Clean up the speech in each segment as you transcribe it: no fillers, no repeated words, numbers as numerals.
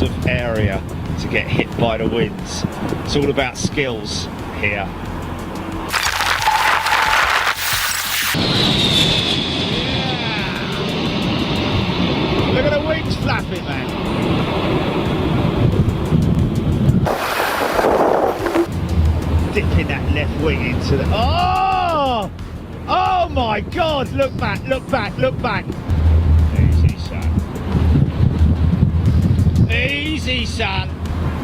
lots of area to get hit by the winds. It's all about skills here. Look at the wings flapping, man. Dipping that left wing into the... Oh! Oh my God! Look back, look back, look back. Easy, son. Easy, son.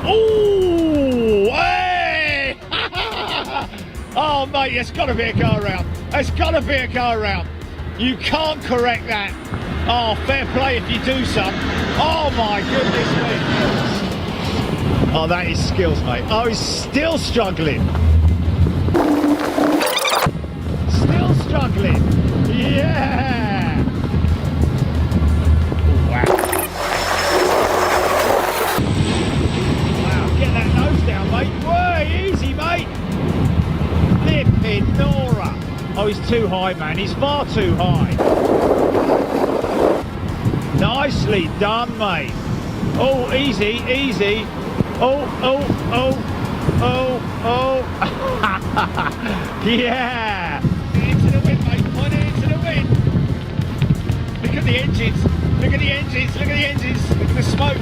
Ooh! Hey! Oh, mate, there's got to be a car round. There's got to be a car round. You can't correct that. Oh, fair play if you do, son. Oh my goodness me. Oh, that is skills, mate. Oh, he's still struggling. Still struggling. Yeah. Wow. Wow, get that nose down, mate. Way easy, mate. Flipping Nora. Oh, he's too high, man. He's far too high. Nicely done, mate. Oh, easy, easy. Oh, oh, oh, oh, oh. Yeah. Into the wind, mate. Point it into the wind. Look at the engines. Look at the engines. Look at the engines. Look at the smoke.